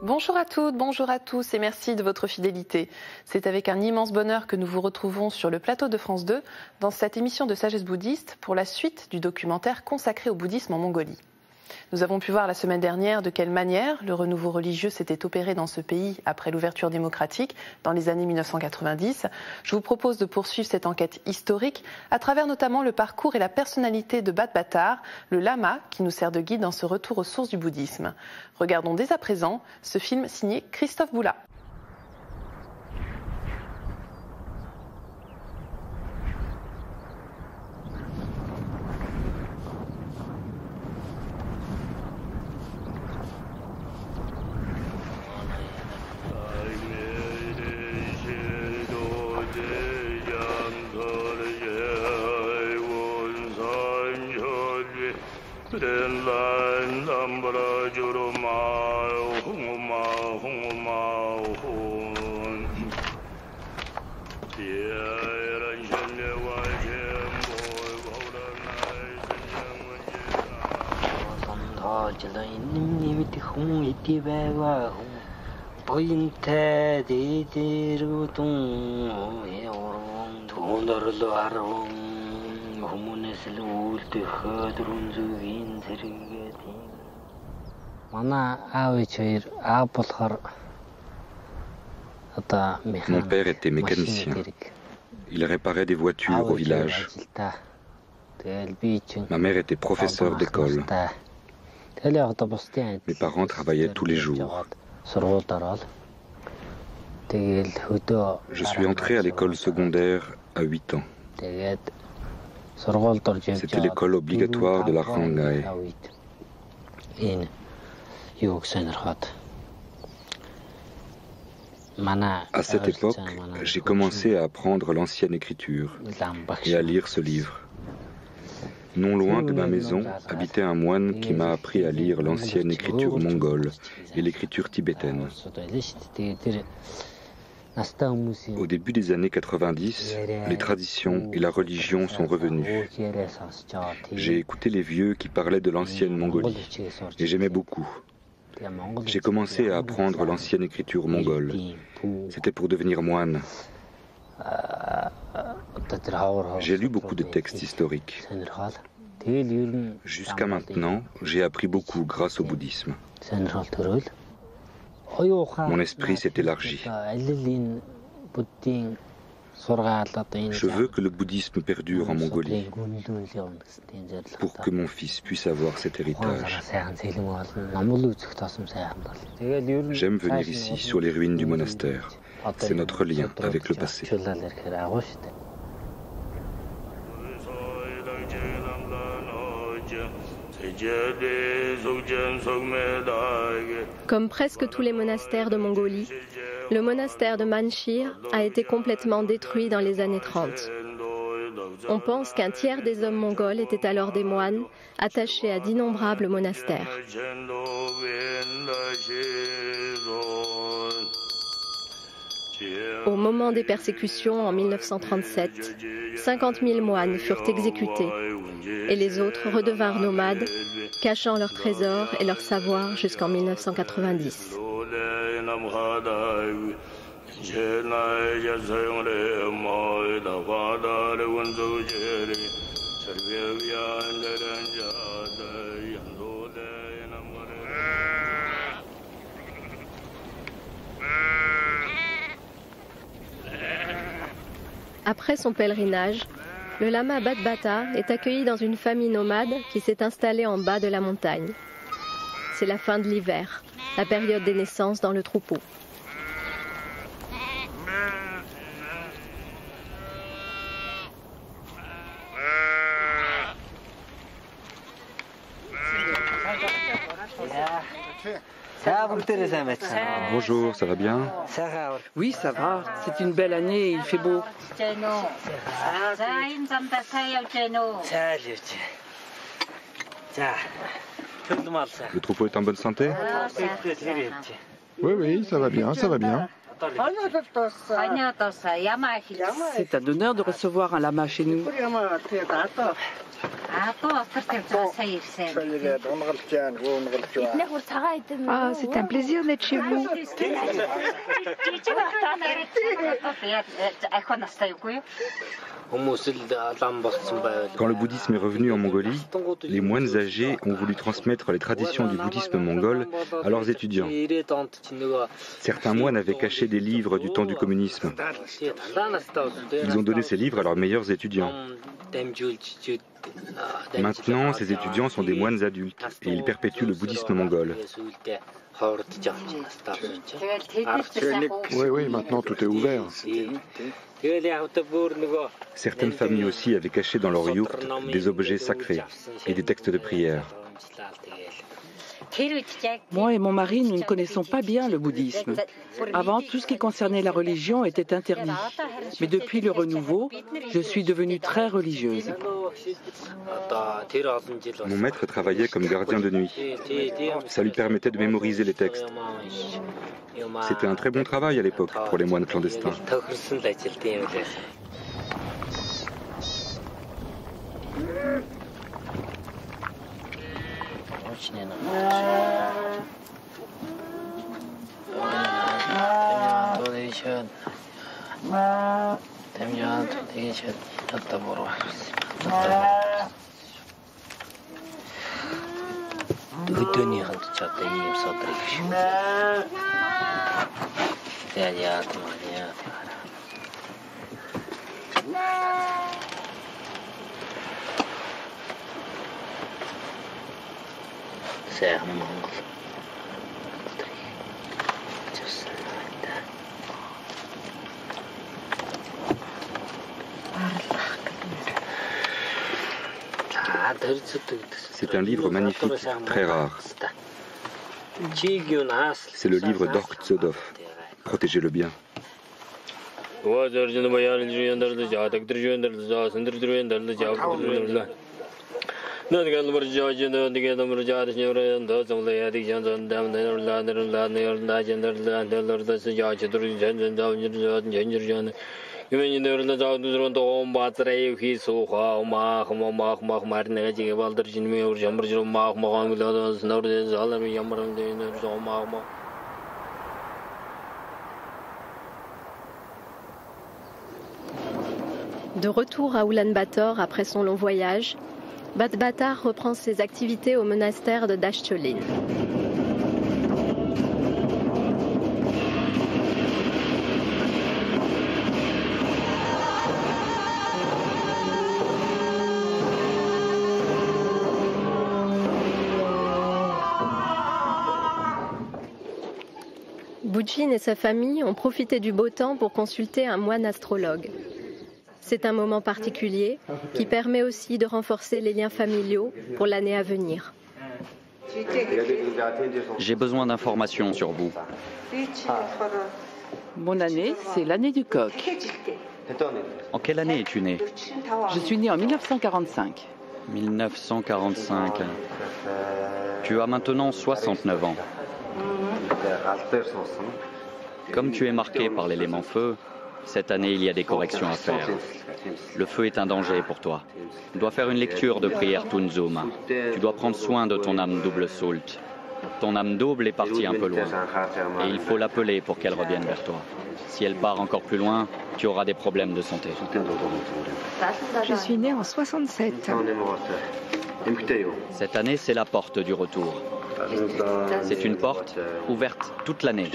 Bonjour à toutes, bonjour à tous et merci de votre fidélité. C'est avec un immense bonheur que nous vous retrouvons sur le plateau de France 2 dans cette émission de Sagesse bouddhiste pour la suite du documentaire consacré au bouddhisme en Mongolie. Nous avons pu voir la semaine dernière de quelle manière le renouveau religieux s'était opéré dans ce pays après l'ouverture démocratique dans les années 1990. Je vous propose de poursuivre cette enquête historique à travers notamment le parcours et la personnalité de Bat Batar, le lama qui nous sert de guide dans ce retour aux sources du bouddhisme. Regardons dès à présent ce film signé Christophe Boula. Mon père était mécanicien. Il réparait des voitures au village. Ma mère était professeure d'école. Mes parents travaillaient tous les jours. Je suis entré à l'école secondaire à 8 ans. C'était l'école obligatoire de la Rangai. À cette époque, j'ai commencé à apprendre l'ancienne écriture et à lire ce livre. Non loin de ma maison habitait un moine qui m'a appris à lire l'ancienne écriture mongole et l'écriture tibétaine. Au début des années 90, les traditions et la religion sont revenues. J'ai écouté les vieux qui parlaient de l'ancienne Mongolie et j'aimais beaucoup. J'ai commencé à apprendre l'ancienne écriture mongole. C'était pour devenir moine. J'ai lu beaucoup de textes historiques. Jusqu'à maintenant, j'ai appris beaucoup grâce au bouddhisme. Mon esprit s'est élargi. Je veux que le bouddhisme perdure en Mongolie pour que mon fils puisse avoir cet héritage. J'aime venir ici, sur les ruines du monastère. C'est notre lien avec le passé. Comme presque tous les monastères de Mongolie, le monastère de Manshir a été complètement détruit dans les années 30. On pense qu'un tiers des hommes mongols étaient alors des moines attachés à d'innombrables monastères. Au moment des persécutions en 1937, 50 000 moines furent exécutés et les autres redevinrent nomades, cachant leurs trésors et leur savoir jusqu'en 1990. Après son pèlerinage, le lama Bat Batar est accueilli dans une famille nomade qui s'est installée en bas de la montagne. C'est la fin de l'hiver, la période des naissances dans le troupeau. Bonjour, ça va bien? Oui, ça va. C'est une belle année et il fait beau. Le troupeau est en bonne santé? Oui, ça va bien, ça va bien. C'est un honneur de recevoir un lama chez nous. Ah, c'est un plaisir d'être chez vous. Quand le bouddhisme est revenu en Mongolie, les moines âgés ont voulu transmettre les traditions du bouddhisme mongol à leurs étudiants. Certains moines avaient caché des livres du temps du communisme. Ils ont donné ces livres à leurs meilleurs étudiants. Maintenant, ces étudiants sont des moines adultes et ils perpétuent le bouddhisme mongol. Oui, maintenant tout est ouvert. Certaines familles aussi avaient caché dans leur yourte des objets sacrés et des textes de prière. Moi et mon mari, nous ne connaissons pas bien le bouddhisme. Avant, tout ce qui concernait la religion était interdit. Mais depuis le renouveau, je suis devenue très religieuse. Mon maître travaillait comme gardien de nuit. Ça lui permettait de mémoriser les textes. C'était un très bon travail à l'époque pour les moines clandestins. C'est un livre magnifique, très rare. C'est le livre d'Ork Tsodov. Protégez-le bien. De retour à Ulaanbaatar après son long voyage, Batbatar reprend ses activités au monastère de Dashcholin. Bujin et sa famille ont profité du beau temps pour consulter un moine astrologue. C'est un moment particulier qui permet aussi de renforcer les liens familiaux pour l'année à venir. J'ai besoin d'informations sur vous. Mon année, c'est l'année du coq. En quelle année es-tu né? Je suis née en 1945. 1945. Tu as maintenant 69 ans. Comme tu es marqué par l'élément feu, cette année, il y a des corrections à faire. Le feu est un danger pour toi. Tu dois faire une lecture de prière Tunzum. Tu dois prendre soin de ton âme double Sult. Ton âme double est partie un peu loin. Et il faut l'appeler pour qu'elle revienne vers toi. Si elle part encore plus loin, tu auras des problèmes de santé. Je suis née en 67. Cette année, c'est la porte du retour. C'est une porte ouverte toute l'année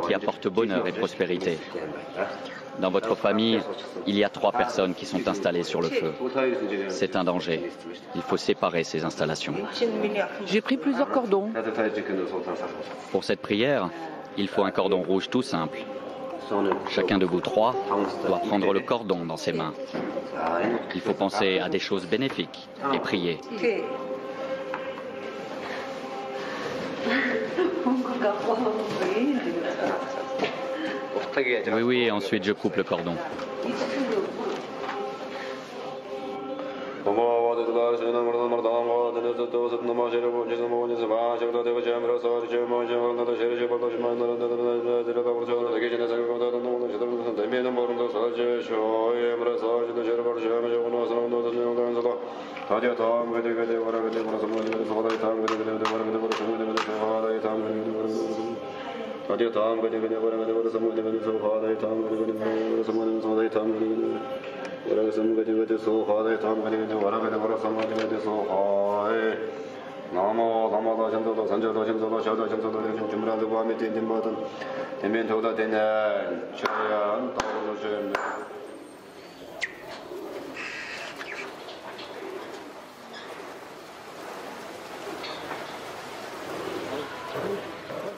qui apporte bonheur et prospérité. Dans votre famille, il y a 3 personnes qui sont installées sur le feu. C'est un danger. Il faut séparer ces installations. J'ai pris plusieurs cordons. Pour cette prière, il faut un cordon rouge tout simple. Chacun de vous 3 doit prendre le cordon dans ses mains. Il faut penser à des choses bénéfiques et prier. Oui, et ensuite je coupe le cordon.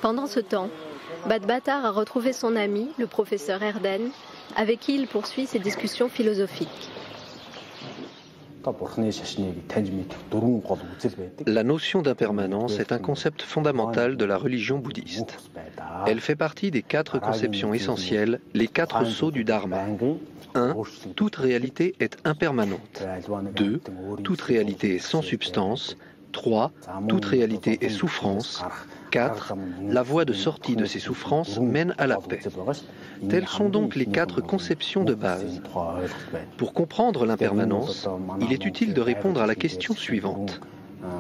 Pendant ce temps, Bad Bhattar a retrouvé son ami, le professeur Erden, avec qui il poursuit ses discussions philosophiques. La notion d'impermanence est un concept fondamental de la religion bouddhiste. Elle fait partie des 4 conceptions essentielles, les 4 sceaux du Dharma. 1. Toute réalité est impermanente. 2. Toute réalité est sans substance. 3. Toute réalité est souffrance. 4. La voie de sortie de ces souffrances mène à la paix. Telles sont donc les 4 conceptions de base. Pour comprendre l'impermanence, il est utile de répondre à la question suivante.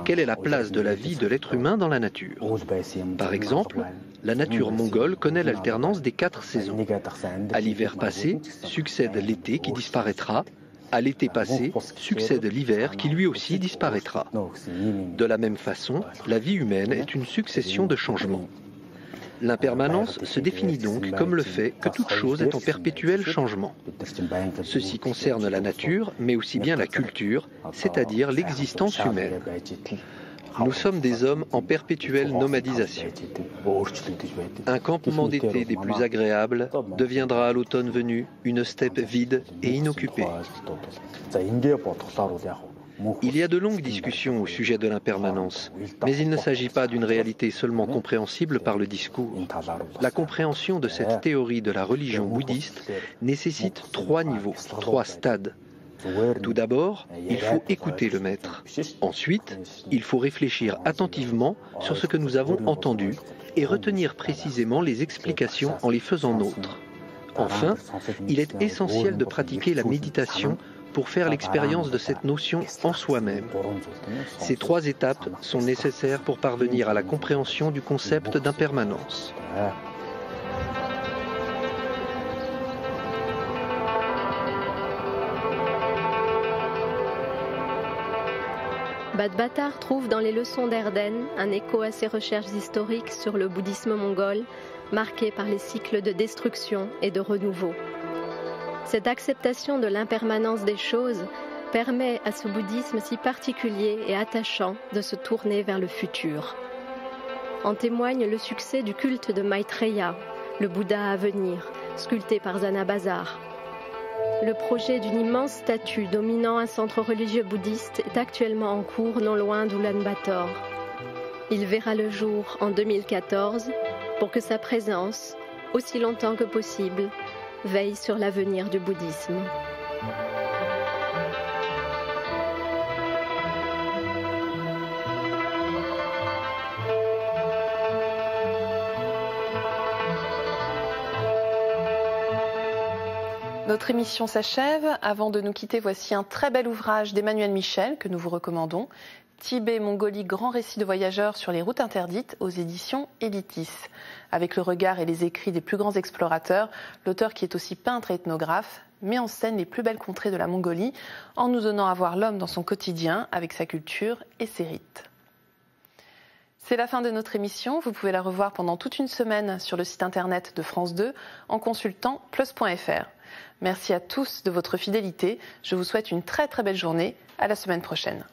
Quelle est la place de la vie de l'être humain dans la nature? Par exemple, la nature mongole connaît l'alternance des 4 saisons. À l'hiver passé, succède l'été qui disparaîtra. À l'été passé, succède l'hiver qui lui aussi disparaîtra. De la même façon, la vie humaine est une succession de changements. L'impermanence se définit donc comme le fait que toute chose est en perpétuel changement. Ceci concerne la nature, mais aussi bien la culture, c'est-à-dire l'existence humaine. Nous sommes des hommes en perpétuelle nomadisation. Un campement d'été des plus agréables deviendra à l'automne venu une steppe vide et inoccupée. Il y a de longues discussions au sujet de l'impermanence, mais il ne s'agit pas d'une réalité seulement compréhensible par le discours. La compréhension de cette théorie de la religion bouddhiste nécessite 3 niveaux, 3 stades. Tout d'abord, il faut écouter le maître. Ensuite, il faut réfléchir attentivement sur ce que nous avons entendu et retenir précisément les explications en les faisant nôtres. Enfin, il est essentiel de pratiquer la méditation pour faire l'expérience de cette notion en soi-même. Ces 3 étapes sont nécessaires pour parvenir à la compréhension du concept d'impermanence. Bad Bhattar trouve dans les leçons d'Erden un écho à ses recherches historiques sur le bouddhisme mongol, marqué par les cycles de destruction et de renouveau. Cette acceptation de l'impermanence des choses permet à ce bouddhisme si particulier et attachant de se tourner vers le futur. En témoigne le succès du culte de Maitreya, le Bouddha à venir, sculpté par Zanabazar. Le projet d'une immense statue dominant un centre religieux bouddhiste est actuellement en cours non loin d'Oulan-Bator. Il verra le jour en 2014 pour que sa présence, aussi longtemps que possible, veille sur l'avenir du bouddhisme. Notre émission s'achève. Avant de nous quitter, voici un très bel ouvrage d'Emmanuel Michel que nous vous recommandons. Tibet-Mongolie, grand récit de voyageurs sur les routes interdites aux éditions Editis. Avec le regard et les écrits des plus grands explorateurs, l'auteur, qui est aussi peintre et ethnographe, met en scène les plus belles contrées de la Mongolie en nous donnant à voir l'homme dans son quotidien avec sa culture et ses rites. C'est la fin de notre émission. Vous pouvez la revoir pendant toute une semaine sur le site internet de France 2 en consultant plus.fr. Merci à tous de votre fidélité. Je vous souhaite une très très belle journée. À la semaine prochaine.